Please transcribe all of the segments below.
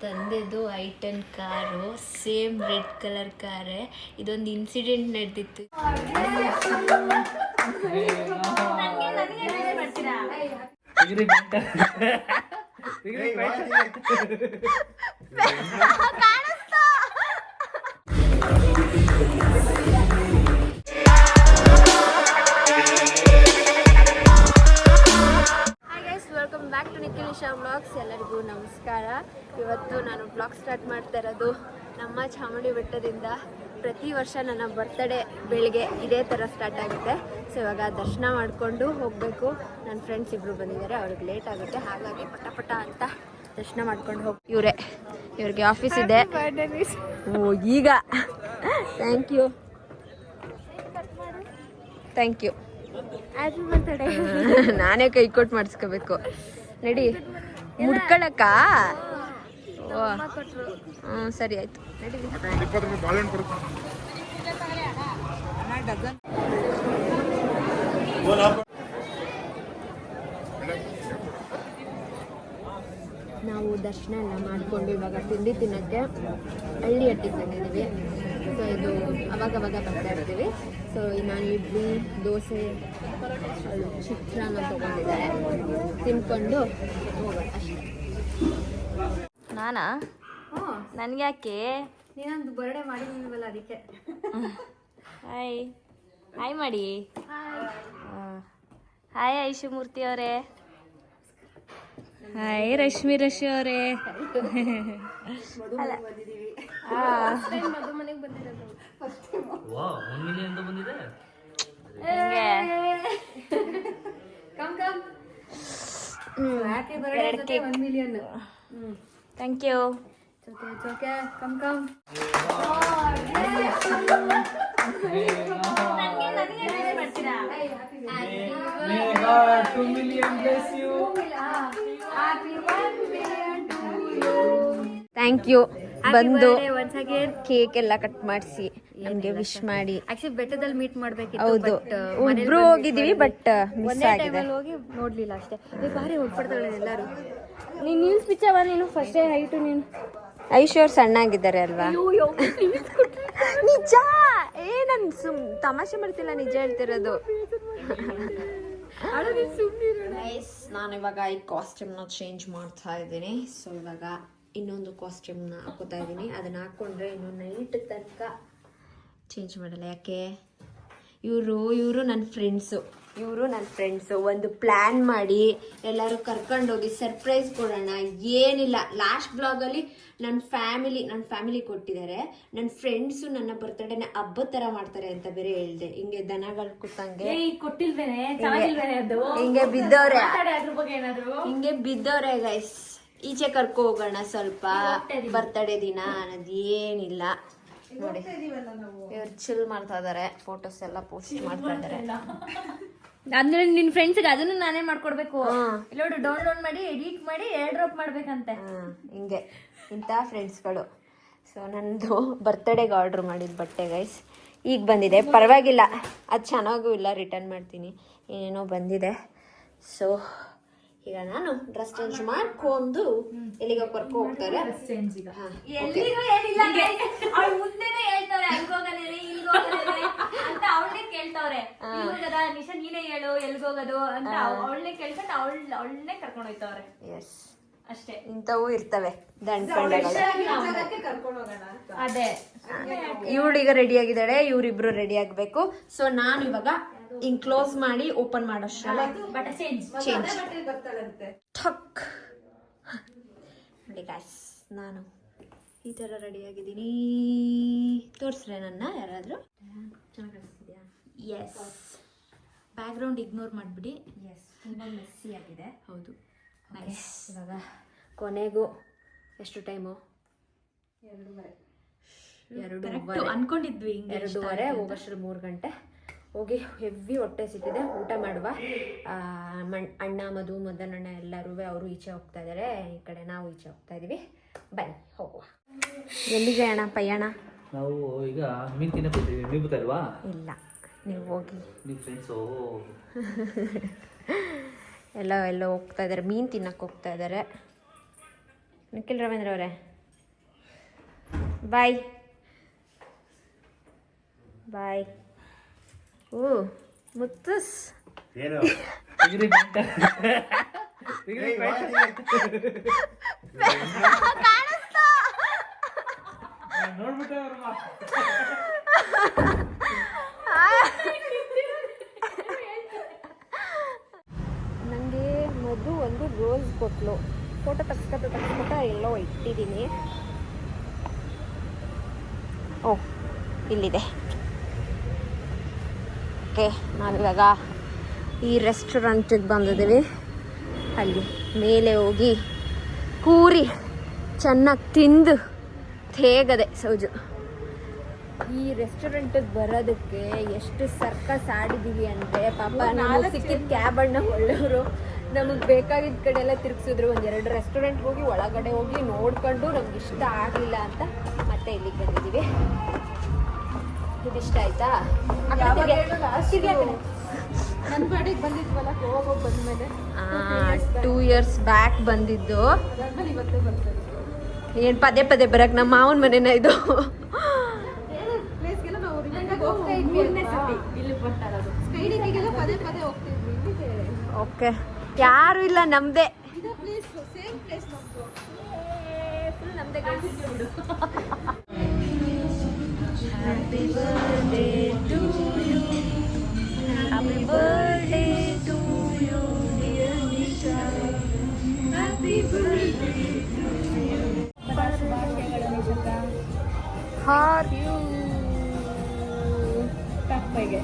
ತಂದೆದು I10 car, same red colour ಕಾರೇ. ಇದೊಂದು incident ನಡೆದಿತ್ತು. Welcome back to Nikhilisha vlogs. ಎಲ್ಲರಿಗೂ ನಮಸ್ಕಾರ. ಇವತ್ತು ನಾನು ವ್ಲಾಗ್ ಸ್ಟಾರ್ಟ್ ಮಾಡ್ತಾ ಇರೋದು ನಮ್ಮ ಚಾಮುಂಡಿ ಬೆಟ್ಟದಿಂದ. ಪ್ರತಿ ವರ್ಷ ನನ್ನ ಬರ್ತ್ಡೇ ಬೆಳಿಗ್ಗೆ ಇದೇ ಥರ ಸ್ಟಾರ್ಟ್ ಆಗುತ್ತೆ. ಸೊ ಇವಾಗ ದರ್ಶನ ಮಾಡಿಕೊಂಡು ಹೋಗಬೇಕು. ನನ್ನ ಫ್ರೆಂಡ್ಸ್ ಇಬ್ಬರು ಬಂದಿದ್ದಾರೆ, ಅವ್ರಿಗೆ ಲೇಟ್ ಆಗುತ್ತೆ, ಹಾಗಾಗಿ ಪಟ ಅಂತ ದರ್ಶನ ಮಾಡ್ಕೊಂಡು ಹೋಗಿ. ಇವ್ರಿಗೆ ಆಫೀಸ್ ಇದೆ. ಓ ಈಗ ಥ್ಯಾಂಕ್ ಯು ನಾನೇ ಕೈ ಕೊಟ್ಟು ಮಾಡಿಸ್ಕೋಬೇಕು. ನಡಿ ಮುಡ್ಕೊಳಕ್ಕ. ಸರಿ ಆಯ್ತು ನಡಿ. ನಾವು ದರ್ಶನ ಎಲ್ಲ ಮಾಡಿಕೊಂಡು ಇವಾಗ ತಿಂಡಿ ತಿನ್ನೋಕ್ಕೆ ಹಳ್ಳಿ ಹಟ್ಟಿಗೆ ಬಂದಿದ್ದೀವಿ. ಸೊ ಇದು ಅವಾಗವಾಗ ಬರ್ತಾ ಇರ್ತೀವಿ. ಸೊ ನಾನು ಇಡ್ಲಿ, ದೋಸೆ, ಚಿತ್ರಾನ್ನ ತೊಗೊಂಡಿದ್ದಾರೆ, ತಿನ್ಕೊಂಡು ಹೋಗೋಣ ಅಷ್ಟೇ. ನಾನಾ? ನನ್ಗೆ ಯಾಕೆ? ನೀನೊಂದು ಬರ್ಡೇ ಮಾಡಿದ್ದೀವಲ್ಲ ಅದಕ್ಕೆ. ಹಾಯ್ ಹಾಯ್ ಮಾಡಿ. ಹಾಯ್ ಐಶು ಮೂರ್ತಿ ಅವರೇ. ಹಾಯ್ ರಶ್ಮಿ ಅವರೇ. Thank you. Thank you. ಬಂದು ಕೇಕ್ ಎಲ್ಲ ಕಟ್ ಮಾಡಿಸಿ ನಮ್ಗೆ ವಿಶ್ ಮಾಡಿ. ಆಕ್ಚುಲಿ ಬೆಟ್ಟದಲ್ಲಿ ಮೀಟ್ ಮಾಡ್ಬೇಕಿತ್ತು. ಹೌದು, ಇಬ್ರು ಹೋಗಿದೀವಿ, ಬಟ್ ಮಿಸ್ ಆಗಿದೆ. ಹೋಗಿ ನೋಡ್ಲಿಲ್ಲ ಅಷ್ಟೇ. ಬಾರಿ ಹೊಡ್ಪಡ್ತಾಳೆ ಎಲ್ಲರೂ. ನೀನ್ ನಿಲ್ಸ್ ಬಿಚ್ಚವ, ನೀನು ಫಸ್ಟೇ ಹೈಟು. ನೀನು ಐಶ್ವರ್ ಸಣ್ಣಾಗಿದ್ದಾರೆ ಅಲ್ವಾ? ನಿಜ. ನಾನು ತಮಾಷೆ ಮಾಡ್ತಿಲ್ಲ, ನಿಜ ಹೇಳ್ತಿರೋದು. ನಾನು ಇವಾಗ ಈ ಕಾಸ್ಟ್ಯೂಮ್ನ ಚೇಂಜ್ ಮಾಡ್ತಾ ಇದ್ದೀನಿ. ಸೊ ಇವಾಗ ಇನ್ನೊಂದು ಕಾಸ್ಟ್ಯೂಮ್ನ ಹಾಕೋತಾ ಇದ್ದೀನಿ. ಅದನ್ನ ಹಾಕೊಂಡ್ರೆ ಇನ್ನು ನೈಟ್ ತನಕ ಚೇಂಜ್ ಮಾಡಲ್ಲ. ಯಾಕೆ? ಇವರು ನನ್ನ ಫ್ರೆಂಡ್ಸು ಒಂದು ಪ್ಲ್ಯಾನ್ ಮಾಡಿ ಎಲ್ಲರೂ ಕರ್ಕೊಂಡೋಗಿ ಸರ್ಪ್ರೈಸ್ ಕೊಡೋಣ. ಏನಿಲ್ಲ, ಲಾಸ್ಟ್ ಬ್ಲಾಗಲ್ಲಿ ನನ್ನ ಫ್ಯಾಮಿಲಿ ಕೊಟ್ಟಿದ್ದಾರೆ. ನನ್ನ ಫ್ರೆಂಡ್ಸು ನನ್ನ ಬರ್ತ್ಡೇನ ಹಬ್ಬದ ಥರ ಮಾಡ್ತಾರೆ ಅಂತ ಬೇರೆ ಹೇಳಿದೆ. ಹಿಂಗೆ ದನಗಳು ಕೂತಂಗೆ ಹಿಂಗೆ ಬಿದ್ದವ್ರೆ ಗೈಸ್. ಈಚೆ ಕರ್ಕೊ ಹೋಗೋಣ ಸ್ವಲ್ಪ, ಬರ್ತ್ಡೇ ದಿನ ಅನ್ನೋದು ಏನಿಲ್ಲ. ನೋಡಿ ಇವ್ರು ಚಿಲ್ ಮಾಡ್ತಾ ಇದಾರೆ, ಫೋಟೋಸ್ ಎಲ್ಲ ಪೋಸ್ಟ್ ಮಾಡ್ತಾ ಇದಾರೆ. ಅಂದ್ರೆ ನಿನ್ ಫ್ರೆಂಡ್ಸ್ಗೆ ಅದನ್ನು ನಾನೇ ಮಾಡ್ಕೊಡ್ಬೇಕು. ಇಲ್ಲೋಡು ಡೌನ್ಲೋಡ್ ಮಾಡಿ ಎಡಿಟ್ ಮಾಡಿ ಏರ್ ಡ್ರಾಪ್ ಮಾಡ್ಬೇಕಂತೆ. ಹಿಂಗೆ ಇಂಥ ಫ್ರೆಂಡ್ಸ್ಗಳು. ಸೊ ನಂದು ಬರ್ತ್ಡೇಗೆ ಆರ್ಡ್ರ್ ಮಾಡಿದ ಬಟ್ಟೆ ಗೈಸ್ ಈಗ ಬಂದಿದೆ. ಪರವಾಗಿಲ್ಲ, ಅದು ಚೆನ್ನಾಗೂ ಇಲ್ಲ, ರಿಟರ್ನ್ ಮಾಡ್ತೀನಿ. ಏನೇನೋ ಬಂದಿದೆ. ಸೊ ಈಗ ನಾನು ಡ್ರೆಸ್ ಚೇಂಜ್ ಮಾಡ್ಕೊಂಡು ಎಲ್ಲಿಗೋ ಕರ್ಕೊ ಹೋಗ್ತಾರೆ. ನಿಶಾ ನೀನೇ ಹೇಳು ಎಲ್ಗೋಗೋದು ಅಂತ ಅವಳನ್ನೇ ಕೇಳ್ಕೊಂಡು ಅವಳನ್ನೇ ಕರ್ಕೊಂಡು ಹೋಯ್ತವ್ರೆ. ಎಸ್, ಅಷ್ಟೇ. ಇಂಥವು ಇರ್ತವೆ ದಂಡಗಳು. ಅದೇ ಇವಳೀಗ ರೆಡಿ ಆಗಿದ್ದಾಳೆ, ಇವರಿಬ್ರು ರೆಡಿ ಆಗ್ಬೇಕು. ಸೊ ನಾನು ಇವಾಗ ಹಿಂಗ್ ಕ್ಲೋಸ್ ಮಾಡಿ ಓಪನ್ ಮಾಡೋಷ್ಟರಲ್ಲೇ ಠಕ್ ನೋಡಿ ಗಾಯ್ಸ್, ನಾನು ಈ ತರ ರೆಡಿ ಆಗಿದ್ದೀನಿ. ತೋರಿಸ್ರೆ ನನ್ನ ಯಾರಾದ್ರೂ? ಚೆನ್ನಾಗಿ ಕಾಣಿಸ್ತಿದ್ಯಾ? ಎಸ್. ಬ್ಯಾಕ್ ಗ್ರೌಂಡ್ ಇಗ್ನೋರ್ ಮಾಡ್ಬಿಡಿ. ಎಸ್, ತುಂಬಾ ಮೆಸ್ಸಿ ಆಗಿದೆ. ಹೌದು. ನೈಸ್. ಇವಾಗ ಕೊನೆಗೂ ಎಷ್ಟು ಟೈಮು? 2:30 ಅನ್ಕೊಂಡಿದ್ವಿ. 2:30 ಹೋಗೋಷ್ಟ್ರಲ್ಲಿ 3 ಗಂಟೆ. ಹೋಗಿ ಹೆವಿ ಹೊಟ್ಟೆ ಸಿಕ್ಕಿದೆ, ಊಟ ಮಾಡುವ. ಅಣ್ಣ ಮದನಣ್ಣ ಎಲ್ಲರೂ ಅವರು ಈಚೆ ಹೋಗ್ತಾ ಇದ್ದಾರೆ, ಈ ಕಡೆ ನಾವು ಈಚೆ ಹೋಗ್ತಾ ಇದೀವಿ. ಬನ್ನಿ ಹೋಗುವ. ಎಲ್ಲಿಗೆ ಅಣ್ಣ ಪಯಣ? ನಾವು ಈಗ ಮೀನು ತಿನ್ನಕ್ಕೆ ಹೋಗ್ತೀವಿ. ನೀವು ಗೊತ್ತಲ್ವಾ? ಇಲ್ಲ, ನೀವು ಹೋಗಿ. ನಿಮ್ಮ ಫ್ರೆಂಡ್ಸು ಎಲ್ಲ ಹೋಗ್ತಾ ಇದ್ದಾರೆ, ಮೀನು ತಿನ್ನಕ್ಕೆ ಹೋಗ್ತಾ ಇದ್ದಾರೆ. ನಿಖಿಲ್ ರವೀಂದ್ರ ಅವರೇ ಬಾಯ್ ಬಾಯ್. ಓ ಮುತ್ತುಸ್ ಏನು ನೋಡ್ಬಿಟ್ಟೆ ನನಗೆ ಮಧು ಒಂದು ರೋಸ್ ಕೊಟ್ಲು. ಫೋಟೋ ತಗ್ಸ್ಕೊತ ಎಲ್ಲೋ ಇಟ್ಟಿದ್ದೀನಿ. ಓ ಇಲ್ಲಿದೆ. ಓಕೆ ನಾವಿವಾಗ ಈ ರೆಸ್ಟೋರೆಂಟಿಗೆ ಬಂದಿದ್ದೀವಿ. ಅಲ್ಲಿ ಮೇಲೆ ಹೋಗಿ ಕೂರಿ ಚೆನ್ನಾಗಿ ತಿಂದು ತೇಗದೆ ಸೌಜು. ಈ ರೆಸ್ಟೋರೆಂಟಿಗೆ ಬರೋದಕ್ಕೆ ಎಷ್ಟು ಸರ್ಕಸ್ ಆಡಿದ್ದೀವಿ ಅಂದರೆ ಪಾಪ ನಮಗೆ ಸಿಕ್ಕಿದ ಕ್ಯಾಬನ್ನು ಒಳ್ಳೆಯವರು ನಮಗೆ ಬೇಕಾಗಿದ್ದ ಕಡೆ ಎಲ್ಲ ತಿರುಗಿಸಿದ್ರು. ಒಂದೆರಡು ರೆಸ್ಟೋರೆಂಟ್ಗೆ ಹೋಗಿ ಒಳಗಡೆ ಹೋಗಿ ನೋಡ್ಕೊಂಡು ನಮ್ಗೆ ಇಷ್ಟ ಆಗಲಿಲ್ಲ ಅಂತ ಮತ್ತೆ ಇಲ್ಲಿಗೆ ಬಂದಿದ್ದೀವಿ. ಇದಿಷ್ಟ ಆಯ್ತಾ? ನನ್ನ ಬಾಡಿಗೆ ಬಂದಿದ್ವಲ್ಲ ಗೋವಾಗ ಬಂದ್ಮೇಲೆ 2 years ಬ್ಯಾಕ್ ಬಂದಿದ್ದು. ಅದಾದ್ಮೇಲೆ ಇವತ್ತೇ ಬರ್ತಾರೆ. ಏನು ಪದೇ ಪದೇ ಬರಕ್ಕೆ ನಮ್ಮ ಮಾವನ ಮನೆನ ಇದು. ಪ್ಲೇಸ್ಗೆಲ್ಲ ನಾವು ಹೋಗ್ತಾ ಇದ್ವಿ ಇಲ್ಲಿ ಬರ್ತಾ ಇರೋದು. ಸ್ಕೈಡಿಂಗಿಗೆಲ್ಲ ಪದೇ ಪದೇ ಹೋಗ್ತಿದ್ವಿ. ಇಲ್ಲಿಗೆ ಓಕೆ ಯಾರು ಇಲ್ಲ ನಮ್ಮದೇ. ಇದು ಪ್ಲೇಸ್ ಸೇಮ್ ಪ್ಲೇಸ್ ನಮ್ಮದು. ಫುಲ್ ನಮ್ಮದೇ guys. Happy birthday to you. Happy birthday to you dear Nisha. Happy birthday to you. ಶುಭಾಶಯಗಳು ನಿಶಾ. For you. ಕಪ್ಪಗೆ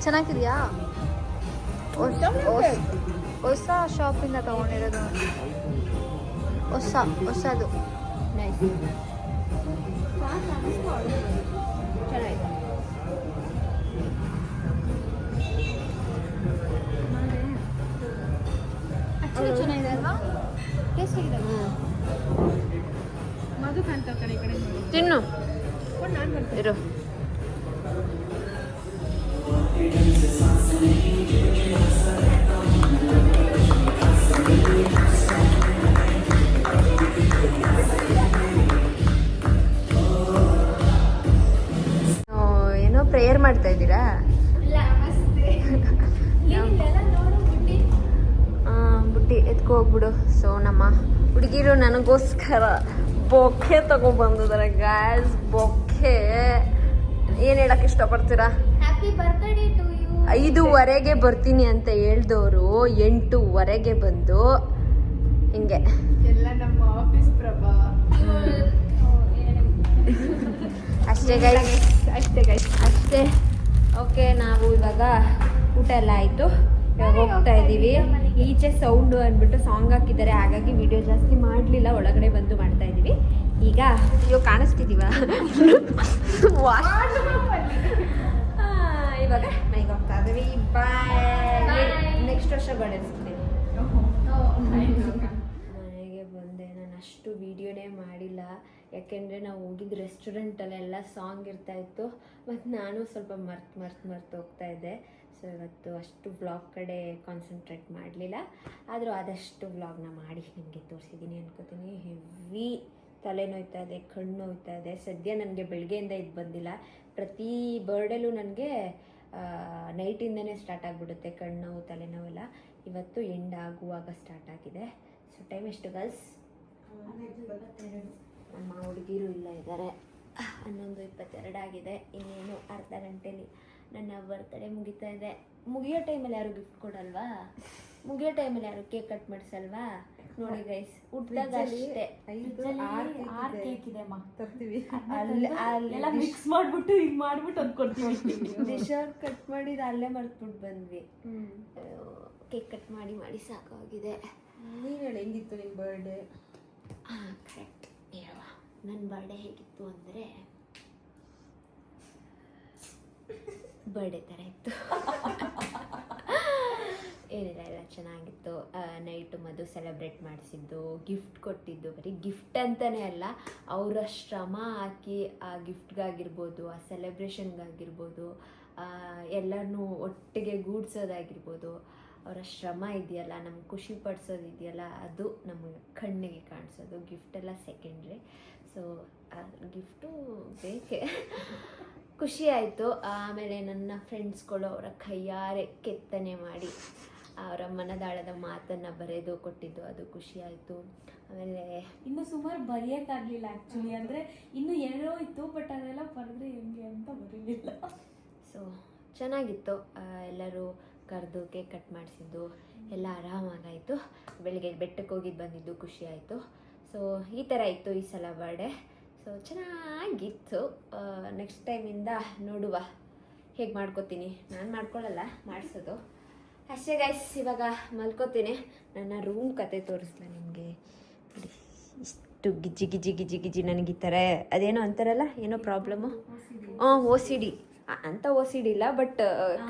ಚೆನ್ನಾಗಿದೆಯಾ? ಹೊಸ ಶಾಪಿಂದ ತಗೊಂಡಿರೋದು. ಹೊಸದು ನೈಸ್. ಚೆನ್ನಾಗಿದೆ. ಆಕ್ಚುಲಿ ಚೆನ್ನಾಗಿದೆ ಅಲ್ವಾ? ಟೇಸ್ಟ್ ಆಗಿದೆ. ಮಧು ಕಾಣ್ತಾವ ಕಡೆ ಕಡೆ ನೋಡಿ. ತಿನ್ನು ನಾನು ಬರ್ತೀನಿ. ಇರು. ಏನೋ ಪ್ರೇಯರ್ ಮಾಡ್ತಾ ಇದ್ದೀರಾ? ಬುಟ್ಟಿ ಎತ್ಕೊ ಹೋಗ್ಬಿಡು. ಸೊ ನಮ್ಮ ಹುಡುಗಿರು ನನಗೋಸ್ಕರ ಬೊಕ್ಕೆ ತಗೊಬಂದಿದ್ದಾರೆ ಗಾಯ್ಸ್. ಬೊಕ್ಕೆ ಏನು ಹೇಳಕ್ಕೆ ಇಷ್ಟಪಡ್ತೀರಾ? Happy birthday to you. 5:15 ಬರ್ತೀನಿ ಅಂತ ಹೇಳ್ದವರು 8:15 ಬಂದು ಹಿಂಗೆ ಎಲ್ಲ ನಮ್ಮ ಆಫೀಸ್ ಪ್ರಭಾ. ಅಷ್ಟೇ ಗೈಸ್, ಅಷ್ಟೇ ಗೈಸ್, ಅಷ್ಟೇ. ಓಕೆ ನಾವು ಇವಾಗ ಊಟ ಎಲ್ಲ ಆಯಿತು. ಇವಾಗ ಹೋಗ್ತಾ ಇದ್ದೀವಿ. ಈಚೆ ಸೌಂಡು ಅಂದ್ಬಿಟ್ಟು ಸಾಂಗ್ ಹಾಕಿದ್ದಾರೆ, ಹಾಗಾಗಿ ವಿಡಿಯೋ ಜಾಸ್ತಿ ಮಾಡಲಿಲ್ಲ. ಒಳಗಡೆ ಬಂದು ಮಾಡ್ತಾ ಇದ್ದೀವಿ. ಈಗ ಅಯ್ಯೋ ಕಾಣಿಸ್ತಿದ್ದೀವ? ಇವಾಗ ಮನೆಗೆ ಹೋಗ್ತಾ ಇದ್ದೀವಿ. ಬಾಯ್. ನೆಕ್ಸ್ಟ್ ವರ್ಷ ಬಡಿಸ್ತೀನಿ. ಮನೆಗೆ ಬಂದೆ. ನಾನು ಅಷ್ಟು ವಿಡಿಯೋನೇ ಮಾಡಿಲ್ಲ, ಯಾಕೆಂದರೆ ನಾವು ಹೋಗಿದ್ದು ರೆಸ್ಟೋರೆಂಟಲ್ಲೆಲ್ಲ ಸಾಂಗ್ ಇರ್ತಾಯಿತ್ತು ಮತ್ತು ನಾನು ಸ್ವಲ್ಪ ಮರ್ತು ಹೋಗ್ತಾ ಇದ್ದೆ. ಸೊ ಇವತ್ತು ಅಷ್ಟು ವ್ಲಾಗ್ ಕಡೆ ಕಾನ್ಸಂಟ್ರೇಟ್ ಮಾಡಲಿಲ್ಲ. ಆದರೂ ಆದಷ್ಟು ವ್ಲಾಗ್ನ ಮಾಡಿ ನಿಮಗೆ ತೋರಿಸಿದ್ದೀನಿ ಅನ್ಕೋತೀನಿ. ಹೆವಿ ತಲೆ ನೋಯ್ತಾ ಇದೆ, ಕಣ್ಣು ನೋಯ್ತಾ ಇದೆ. ಸದ್ಯ ನನಗೆ ಬೆಳಗ್ಗೆಯಿಂದ ಇದು ಬಂದಿಲ್ಲ. ಪ್ರತಿ ಬರ್ಡೇಲೂ ನನಗೆ ನೈಟಿಂದನೇ ಸ್ಟಾರ್ಟ್ ಆಗಿಬಿಡುತ್ತೆ ಕಣ್ಣು ನೋವು, ತಲೆನೋವೆಲ್ಲ. ಇವತ್ತು ಎಂಡ್ ಆಗುವಾಗ ಸ್ಟಾರ್ಟ್ ಆಗಿದೆ. ಸೊ ಟೈಮ್ ಎಷ್ಟು ಗರ್ಲ್ಸ್? ನಮ್ಮ ಹುಡುಗಿರು ಇಲ್ಲ ಇದ್ದಾರೆ. 11:22 ಆಗಿದೆ. ಇನ್ನೇನು ಅರ್ಧ ಗಂಟೆಲಿ ನನ್ನ ಬರ್ತ್ಡೇ ಮುಗಿತಾ ಇದೆ. ಮುಗಿಯೋ ಟೈಮಲ್ಲಿ ಯಾರು ಗಿಫ್ಟ್ ಕೊಡಲ್ವಾ? ಮುಗಿಯೋ ಟೈಮಲ್ಲಿ ಯಾರು ಕೇಕ್ ಕಟ್ ಮಾಡಿಸಲ್ವಾ? ನೋಡಿ ಗೈಸ್, ಹುಟ್ಟಿದಾಗ ಅಷ್ಟೇ 6 ಕೇಕ್ ಇದೆ ಅಮ್ಮ, ತರ್ತೀವಿ. ಅಲ್ಲಿ ಮಿಕ್ಸ್ ಮಾಡ್ಬಿಟ್ಟು ಹಿಂಗ್ ಮಾಡ್ಬಿಟ್ಟು ಅದು ಕೊಡ್ತೀವಿ. ಡಿಶರ್ ಕಟ್ ಮಾಡಿದ ಅಲ್ಲೇ ಮರ್ತ್ಬಿಟ್ಟು ಬಂದ್ವಿ. ಕೇಕ್ ಕಟ್ ಮಾಡಿ ಸಾಕಾಗಿದೆ. ನೀನು ಹೇಳಿ ಹೆಂಗಿತ್ತು ನಿಮ್ಮ ಬರ್ಡೇ? ಕರೆಕ್ಟ್ ಹೇಳುವ. ನನ್ನ ಬರ್ಡೇ ಹೇಗಿತ್ತು ಅಂದರೆ ಬರ್ಡೇ ಥರ ಇತ್ತು. ಏನಿಲ್ಲ, ಎಲ್ಲ ಚೆನ್ನಾಗಿತ್ತು. ನೈಟು ಮಧು ಸೆಲೆಬ್ರೇಟ್ ಮಾಡಿಸಿದ್ದು, ಗಿಫ್ಟ್ ಕೊಟ್ಟಿದ್ದು. ಬರೀ ಗಿಫ್ಟ್ ಅಂತಲೇ ಅಲ್ಲ, ಅವರ ಶ್ರಮ ಹಾಕಿ ಆ ಗಿಫ್ಟ್ಗಾಗಿರ್ಬೋದು, ಆ ಸೆಲೆಬ್ರೇಷನ್ಗಾಗಿರ್ಬೋದು, ಎಲ್ಲರನ್ನೂ ಒಟ್ಟಿಗೆ ಗೂಡ್ಸೋದಾಗಿರ್ಬೋದು, ಅವರ ಶ್ರಮ ಇದೆಯಲ್ಲ, ನಮ್ಗೆ ಖುಷಿ ಪಡಿಸೋದು ಇದೆಯಲ್ಲ, ಅದು ನಮಗೆ ಕಣ್ಣಿಗೆ ಕಾಣಿಸೋದು. ಗಿಫ್ಟೆಲ್ಲ ಸೆಕೆಂಡ್ರಿ. ಸೊ ಗಿಫ್ಟು ಬೇಕೇ. ಖುಷಿ ಆಯಿತು. ಆಮೇಲೆ ನನ್ನ ಫ್ರೆಂಡ್ಸ್ಗಳು ಅವರ ಕೈಯಾರೆ ಕೆತ್ತನೆ ಮಾಡಿ ಅವರ ಮನದಾಳದ ಮಾತನ್ನು ಬರೆದು ಕೊಟ್ಟಿದ್ದು, ಅದು ಖುಷಿ ಆಯಿತು. ಆಮೇಲೆ ಇನ್ನು ಸುಮಾರು ಬರೆಯೋಕ್ಕಾಗಲಿಲ್ಲ ಆ್ಯಕ್ಚುಲಿ. ಅಂದರೆ ಇನ್ನು ಏನೋ ಇತ್ತು, ಬಟ್ ಅದೆಲ್ಲ ಬರೆದ್ರೆ ಹೆಂಗೆ ಅಂತ ಬರೀಲಿಲ್ಲ. ಸೊ ಚೆನ್ನಾಗಿತ್ತು. ಎಲ್ಲರೂ ಕರೆದು ಕೇಕ್ ಕಟ್ ಮಾಡಿಸಿದ್ದು ಎಲ್ಲ ಆರಾಮಾಗಾಯಿತು. ಬೆಳಿಗ್ಗೆ ಬೆಟ್ಟಕ್ಕೆ ಹೋಗಿದ್ದು ಬಂದಿದ್ದು ಖುಷಿ ಆಯಿತು. ಸೊ ಈ ಥರ ಇತ್ತು ಈ ಸಲ ಬರ್ಡೇ. ಸೊ ಚೆನ್ನಾಗಿತ್ತು. ನೆಕ್ಸ್ಟ್ ಟೈಮಿಂದ ನೋಡುವ ಹೇಗೆ ಮಾಡ್ಕೋತೀನಿ. ನಾನು ಮಾಡ್ಕೊಳ್ಳಲ್ಲ, ಮಾಡಿಸೋದು ಅಷ್ಟೇ ಗೈಸ್. ಇವಾಗ ಮಲ್ಕೋತೀನಿ. ನನ್ನ ರೂಮ್ ಕತೆ ತೋರಿಸ್ಲಾ ನಿಮಗೆ. ಇಷ್ಟು ಗಿಜ್ಜಿ ಗಿಜ್ಜಿ ಗಿಜ್ಜಿ ಗಿಜ್ಜಿ ನನಗೆ ಈ ಥರ ಅದೇನೋ ಅಂತಾರಲ್ಲ, ಏನೋ ಪ್ರಾಬ್ಲಮ್ಮು. OCD ಅಂತ OCD ಇಲ್ಲ, ಬಟ್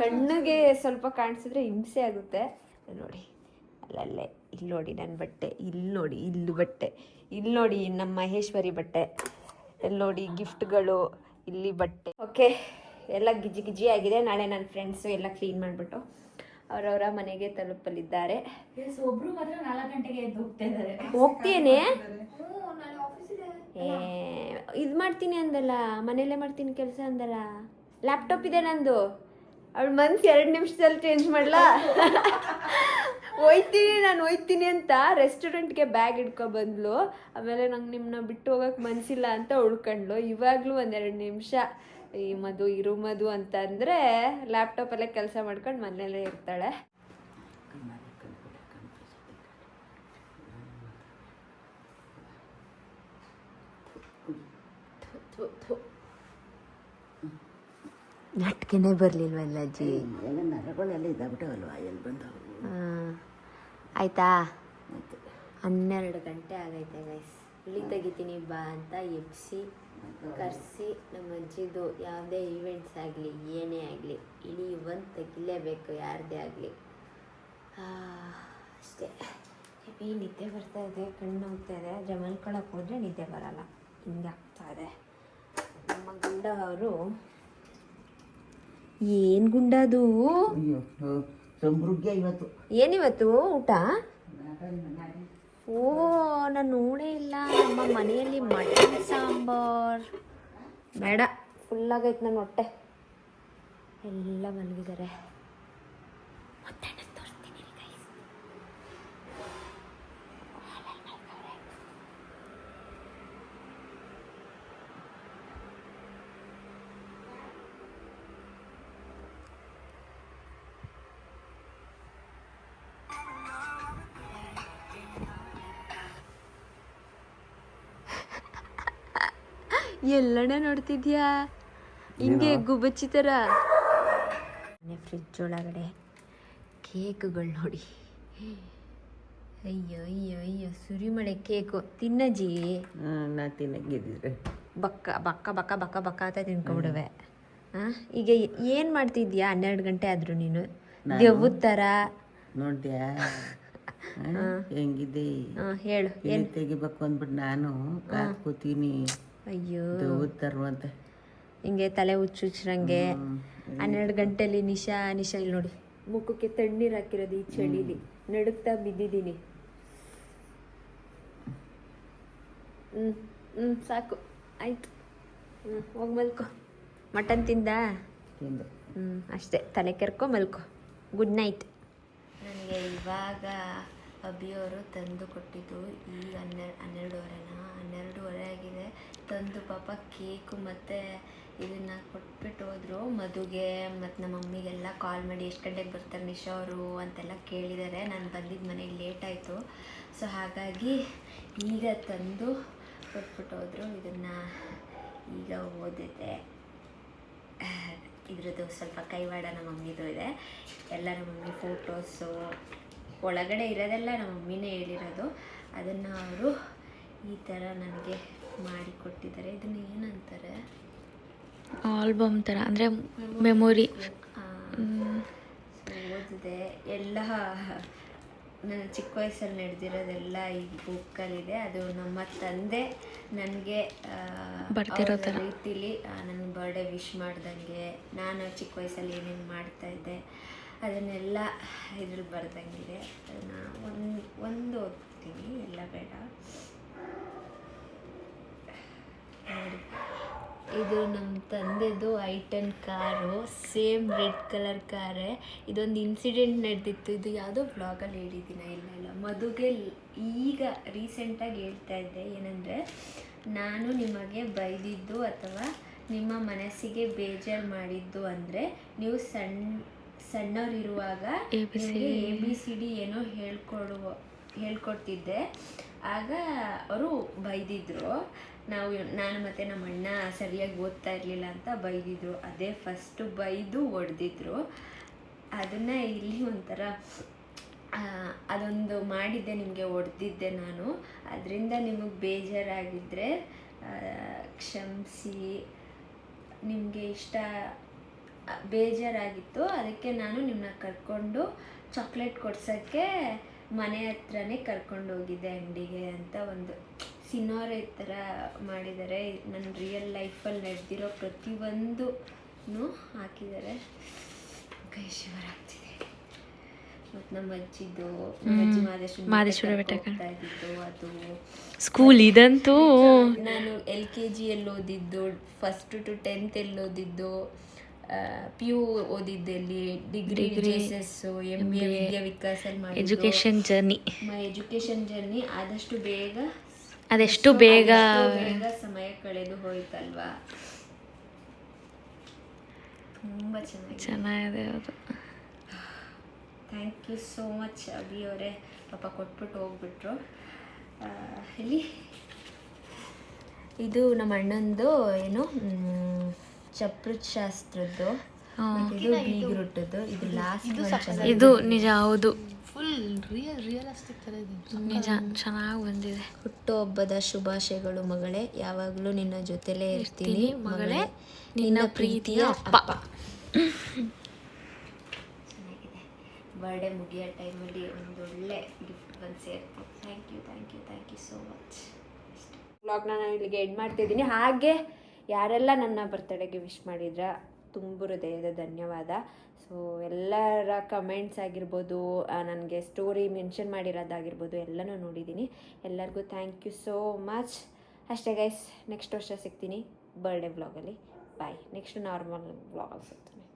ಕಣ್ಣಿಗೆ ಸ್ವಲ್ಪ ಕಾಣಿಸಿದ್ರೆ ಹಿಂಸೆ ಆಗುತ್ತೆ. ನೋಡಿ ಅಲ್ಲಲ್ಲೇ, ಇಲ್ಲಿ ನೋಡಿ ನನ್ನ ಬಟ್ಟೆ, ಇಲ್ಲಿ ನೋಡಿ ಇಲ್ಲಿ ಬಟ್ಟೆ, ಇಲ್ಲಿ ನೋಡಿ ನಮ್ಮ ಮಹೇಶ್ವರಿ ಬಟ್ಟೆ, ಇಲ್ಲಿ ನೋಡಿ ಗಿಫ್ಟ್ಗಳು, ಇಲ್ಲಿ ಬಟ್ಟೆ. ಓಕೆ, ಎಲ್ಲ ಗಿಜ್ಜಿ ಗಿಜ್ಜಿ ಆಗಿದೆ. ನಾಳೆ ನನ್ನ ಫ್ರೆಂಡ್ಸು ಎಲ್ಲ ಕ್ಲೀನ್ ಮಾಡಿಬಿಟ್ಟು ಅವರವರ ಮನೆಗೆ ತಲುಪಲಿದ್ದಾರೆ. ಒಬ್ರು ಮಾತ್ರ 4 ಗಂಟೆಗೆ ಎದ್ದು ಹೋಗ್ತಾ ಇದ್ದಾರೆ. ಹೋಗ್ತೇನೆ, ಇದು ಮಾಡ್ತೀನಿ ಅಂದಲ್ಲ, ಮನೇಲೇ ಮಾಡ್ತೀನಿ ಕೆಲಸ ಅಂದಲ್ಲ. ಲ್ಯಾಪ್ಟಾಪ್ ಇದೆ ನಂದು. ಅವಳ ಮನ್ಸು 2 ನಿಮಿಷದಲ್ಲಿ ಚೇಂಜ್ ಮಾಡಲಾ? ಹೋಯ್ತೀನಿ ಅಂತ ರೆಸ್ಟೋರೆಂಟ್ಗೆ ಬ್ಯಾಗ್ ಹಿಡ್ಕೊ ಬಂದ್ಲು. ಆಮೇಲೆ ನಂಗೆ ನಿಮ್ಮನ್ನ ಬಿಟ್ಟು ಹೋಗಕ್ಕೆ ಮನಸ್ಸಿಲ್ಲ ಅಂತ ಉಳ್ಕೊಂಡ್ಲು. ಇವಾಗಲೂ 1-2 ನಿಮಿಷ ಈ ಇರು ಮಧು ಅಂತ ಅಂದರೆ ಲ್ಯಾಪ್ಟಾಪಲ್ಲೇ ಕೆಲಸ ಮಾಡ್ಕೊಂಡು ಮನೇಲೇ ಇರ್ತಾಳೆ. ನಟ್ಕೆನೆ ಬರಲಿಲ್ವಲ್ಲ ಅಜ್ಜಿ? ನರಗಳೆಲ್ಲ ಇದಾಗ್ಬಿಟ್ಟವಲ್ವಾ, ಎಲ್ಲಿ ಬಂದವು? ಆಯ್ತಾ? 12 ಗಂಟೆ ಆಗೈತೆ ಗೈಸ್. ಇಳಿ ತೆಗಿತೀನಿ ಬಾ ಅಂತ ಎಬ್ಸಿ ಕರೆಸಿ ನಮ್ಮ ಅಜ್ಜಿದು ಯಾವುದೇ ಈವೆಂಟ್ಸ್ ಆಗಲಿ ಏನೇ ಆಗಲಿ ಇಳಿ ಒಂದು ತೆಗಿಲೇಬೇಕು, ಯಾರದೇ ಆಗಲಿ. ಅಷ್ಟೇ. ಹೆವಿ ನಿದ್ದೆ ಬರ್ತಾ ಇದೆ, ಕಣ್ಣು ಹೋಗ್ತಾ ಇದೆ. ಮಲ್ಕೊಳಕ್ಕೆ ಹೋದರೆ ನಿದ್ದೆ ಬರಲ್ಲ, ಹಿಂಗೆ ಆಗ್ತಾ ಇದೆ. ನಮ್ಮ ಗಂಡ ಅವರು ಏನು ಗುಂಡದು? ಅಯ್ಯೋ ಸಮೃದ್ಧ ಇವತ್ತು. ಏನಿವತ್ತು ಊಟ? ಓ, ನಾನು ನೋಡೇ ಇಲ್ಲ. ನಮ್ಮ ಮನೆಯಲ್ಲಿ ಮಟನ್ ಸಾಂಬಾರ್. ಬೇಡ, ಫುಲ್ಲಾಗೈತೆ ನನ್ನ ಹೊಟ್ಟೆ. ಎಲ್ಲ ಮಲಗಿದ್ದಾರೆ. ಮತ್ತೆ ತೋರಿಸ್ತೀನಿ ಗೈಸ್. ಎಲ್ಲಣ್ಣ ನೋಡ್ತಿದ್ಯಾ ಹಿಂಗೆ ಗುಬ್ಬಚ್ಚಿ ಥರ? ಫ್ರಿಜ್ ಒಳಗಡೆ ಕೇಕ್ಗಳು ನೋಡಿ. ಅಯ್ಯೋ ಅಯ್ಯೋ ಅಯ್ಯೋ, ಸುರಿಮಳೆ ಕೇಕು. ತಿನ್ನಜ್ಜಿ. ನಾ ತಿನ್ನಂಗಿದ್ರೆ ಬಕ್ಕ ಬಕ್ಕ ಬಕ್ಕ ಬಕ್ಕ ಬಕ್ಕ ಅಂತ ತಿನ್ಕೊಬಿಡುವೆ. ಈಗ ಏನು ಮಾಡ್ತಿದ್ಯಾ? 12 ಗಂಟೆ ಆದರೂ ನೀನು ದೆವ್ವದ ಥರ ನೋಡ್ದ್ಯಾ ಹೆಂಗಿದೆ? ಹೇಳು. ಏನು ತೆಗಿಬೇಕು ಅಂದ್ಬಿಟ್ಟು ನಾನು ಕೂತೀನಿ. ಅಯ್ಯೋ ದೆವ್ವದ ತರುವಂತೆ ಹಿಂಗೆ ತಲೆ ಹುಚ್ಚುಚ್ರಂಗೆ 12 ಗಂಟೆಲಿ ನಿಶಾ ಇಲ್ಲಿ ನೋಡಿ, ಮುಖಕ್ಕೆ ತಣ್ಣೀರು ಹಾಕಿರೋದು ಈ ಚಳಿಲಿ ನಡುಕ್ತಾ ಬಿದ್ದಿದ್ದೀನಿ. ಸಾಕು ಆಯ್ತು. ಹೋಗಿ ಮಲ್ಕೊ. ಮಟನ್ ತಿಂದ? ಅಷ್ಟೇ, ತಲೆ ಕೆರ್ಕೊ ಮಲ್ಕೊ. Good night. ನನಗೆ ಇವಾಗ ಅಭಿಯವರು ತಂದು ಕೊಟ್ಟಿದ್ದು ಈಗ 12:30 ಆಗಿದೆ. ತಂದು ಪಾಪ ಕೇಕು ಮತ್ತು ಇದನ್ನು ಕೊಟ್ಬಿಟ್ಟು ಹೋದರು. ಮದುಗೆ ಮತ್ತು ನಮ್ಮ ಮಮ್ಮಿಗೆಲ್ಲ ಕಾಲ್ ಮಾಡಿ ಎಷ್ಟು ಗಂಟೆಗೆ ಬರ್ತಾರೆ ನಿಶಾ ಅವರು ಅಂತೆಲ್ಲ ಕೇಳಿದ್ದಾರೆ. ನಾನು ಬಂದಿದ್ದ ಮನೆಗೆ ಲೇಟ್ ಆಯಿತು. ಸೊ ಹಾಗಾಗಿ ಈಗ ತಂದು ಕೊಟ್ಬಿಟ್ಟು ಹೋದರು. ಇದನ್ನು ಈಗ ಓದಿದ್ದೆ. ಇದ್ರದ್ದು ಸ್ವಲ್ಪ ಕೈವಾಡ ನಮ್ಮ ಮಮ್ಮಿದು ಇದೆ. ಎಲ್ಲ ನಮ್ಮ ಮಮ್ಮಿ ಫೋಟೋಸು ಒಳಗಡೆ ಇರೋದೆಲ್ಲ ನಮ್ಮ ಮಮ್ಮಿನೇ ಹೇಳಿರೋದು. ಅದನ್ನು ಅವರು ಈ ಥರ ನನಗೆ ಮಾಡಿಕೊಟ್ಟಿದ್ದಾರೆ. ಇದನ್ನು ಏನಂತಾರೆ? ಆಲ್ಬಮ್ ಥರ, ಅಂದರೆ ಮೆಮೊರಿ. ಓದಿದೆ ಎಲ್ಲ. ನನ್ನ ಚಿಕ್ಕ ವಯಸ್ಸಲ್ಲಿ ನಡೆದಿರೋದೆಲ್ಲ ಈ ಬುಕ್ಕಲ್ಲಿದೆ. ಅದು ನಮ್ಮ ತಂದೆ ನನಗೆ ಬರ್ತಿರೋ ಥರ ರೀತಿಲಿ ನನ್ನ ಬರ್ಡೇ ವಿಶ್ ಮಾಡ್ದಂಗೆ, ನಾನು ಚಿಕ್ಕ ವಯಸ್ಸಲ್ಲಿ ಏನೇನು ಮಾಡ್ತಾಯಿದ್ದೆ ಅದನ್ನೆಲ್ಲ ಇದ್ರಲ್ಲಿ ಬರ್ದಂಗಿದೆ. ಅದನ್ನು ಒಂದು ಓದ್ತೀನಿ, ಎಲ್ಲ ಬೇಡ. ನೋಡಿ, ಇದು ನಮ್ಮ ತಂದೆದು I10 car, same red colour ಕಾರೇ. ಇದೊಂದು ಇನ್ಸಿಡೆಂಟ್ ನಡೆದಿತ್ತು, ಇದು ಯಾವುದೋ ಬ್ಲಾಗಲ್ಲಿ ಹೇಳಿದ್ದೀನಿ. ಇಲ್ಲ ಮದುಗೆ ಈಗ ರೀಸೆಂಟಾಗಿ ಹೇಳ್ತಾ ಇದ್ದೆ. ಏನಂದರೆ, ನಾನು ನಿಮಗೆ ಬೈದಿದ್ದು ಅಥವಾ ನಿಮ್ಮ ಮನಸ್ಸಿಗೆ ಬೇಜಾರು ಮಾಡಿದ್ದು ಅಂದರೆ ನೀವು ಸಣ್ಣವರಿರುವಾಗ ನಿಮಗೆ ABCD ಏನೋ ಹೇಳ್ಕೊಡ್ತಿದ್ದೆ. ಆಗ ಅವರು ಬೈದಿದ್ರು. ನಾನು ಮತ್ತು ನಮ್ಮ ಅಣ್ಣ ಸರಿಯಾಗಿ ಓದ್ತಾ ಇರಲಿಲ್ಲ ಅಂತ ಬೈದಿದ್ರು. ಅದೇ ಫಸ್ಟು ಬೈದು ಹೊಡೆದಿದ್ರು. ಅದನ್ನು ಇಲ್ಲಿ ಒಂಥರ ಅದೊಂದು ಮಾಡಿದ್ದೆ, ನಿಮಗೆ ಹೊಡೆದಿದ್ದೆ ನಾನು. ಅದರಿಂದ ನಿಮಗೆ ಬೇಜಾರಾಗಿದ್ದರೆ ಕ್ಷಮಿಸಿ. ನಿಮಗೆ ಬೇಜಾರಾಗಿತ್ತು, ಅದಕ್ಕೆ ನಾನು ನಿಮ್ಮನ್ನ ಕರ್ಕೊಂಡು ಚಾಕ್ಲೇಟ್ ಕೊಡ್ಸೋಕ್ಕೆ ಮನೆ ಹತ್ರನೇ ಕರ್ಕೊಂಡೋಗಿದ್ದೆ ಅಂಗಡಿಗೆ ಅಂತ ಒಂದು ಸಿನೋರೆ ಥರ ಮಾಡಿದ್ದಾರೆ. ನನ್ನ ರಿಯಲ್ ಲೈಫಲ್ಲಿ ನಡೆದಿರೋ ಪ್ರತಿಯೊಂದೂ ಹಾಕಿದ್ದಾರೆ. ಕೈ ಶಿವರಾಗ್ತಿದೆ. ಮತ್ತು ನಮ್ಮ ಅಜ್ಜಿದು, ಅಜ್ಜಿ ಮಾದೇಶ್ವರ ಬೆಟ್ಟಕ್ಕೆ ಹೋಗ್ತಾ ಇದ್ದಿದ್ದು ಅದು ಸ್ಕೂಲ್. ಇದಂತೂ ನಾನು LKGಯಲ್ಲಿ ಓದಿದ್ದು, 1st to 10th ಎಲ್ಲಿ ಓದಿದ್ದು, PU ಓದಿದ್ದೆಲ್ಲಿ, ಡಿಗ್ರಿ JSS, MBA ವಿದ್ಯಾ ವಿಕಾಸಲ್ಲಿ ಮಾಡಿ. ಎಜುಕೇಷನ್ ಜರ್ನಿ ಅದೆಷ್ಟು ಬೇಗ ಸಮಯ ಕಳೆದು ಹೋಯ್ತಲ್ವಾ. ತುಂಬ ಚೆನ್ನಾಗಿದೆ ಅದು. Thank you so much Abhi ಅವರೇ. ಪಾಪ ಕೊಟ್ಬಿಟ್ಟು ಹೋಗ್ಬಿಟ್ರು. ಇಲ್ಲಿ ಇದು ನಮ್ಮ ಅಣ್ಣಂದು ಏನು ಚಪ್ರದ ಶಾಸ್ತ್ರದ್ದು, ಇದು ಬೀಗ್ರೂಟದ್ದು. ಇದು ಲಾಸ್ಟ್ ಇದು ನಿಜ, ಹೌದು, ಫುಲ್ ರಿಯಲಿಸ್ಟಿಕ್ ಥರ ಇದೆ. ನಿಜ ಚೆನ್ನಾಗಿ ಬಂದಿದೆ. ಹುಟ್ಟುಹಬ್ಬದ ಶುಭಾಶಯಗಳು ಮಗಳೇ. ಯಾವಾಗಲೂ ನಿನ್ನ ಜೊತೆಲೇ ಇರ್ತೀನಿ ಮಗಳೇ, ನಿನ್ನ ಪ್ರೀತಿಯ ಅಪ್ಪ. ಚೆನ್ನಾಗಿದೆ. ಬರ್ಡೇ ಮುಗಿಯೋ ಟೈಮಲ್ಲಿ ಒಂದೊಳ್ಳೆ ಗಿಫ್ಟ್ ಬಂದು ಸೇರ್ತು. Thank you so much. ವ್ಲಾಗ್ನ ನಾನು ಇಲ್ಲಿಗೆ ಎಂಡ್ ಮಾಡ್ತಿದ್ದೀನಿ. ಹಾಗೆ ಯಾರೆಲ್ಲ ನನ್ನ ಬರ್ತಡೇಗೆ ವಿಶ್ ಮಾಡಿದ್ರ ತುಂಬ ಹೃದಯದ ಧನ್ಯವಾದ. ಸೊ ಎಲ್ಲರ ಕಮೆಂಟ್ಸ್ ಆಗಿರ್ಬೋದು, ನನಗೆ ಸ್ಟೋರಿ ಮೆನ್ಷನ್ ಮಾಡಿರೋದಾಗಿರ್ಬೋದು, ಎಲ್ಲನೂ ನೋಡಿದ್ದೀನಿ. ಎಲ್ಲರಿಗೂ ಥ್ಯಾಂಕ್ ಯು ಸೋ ಮಚ್. ಅಷ್ಟೇ ಗೈಸ್, ನೆಕ್ಸ್ಟ್ ವರ್ಷ ಸಿಗ್ತೀನಿ ಬರ್ಡೇ ವ್ಲಾಗಲ್ಲಿ. ಬಾಯ್. ನೆಕ್ಸ್ಟ್ ನಾರ್ಮಲ್ ವ್ಲಾಗ್ ಸಿಗ್ತೀನಿ.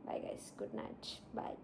Bye guys, good night. ಬಾಯ್.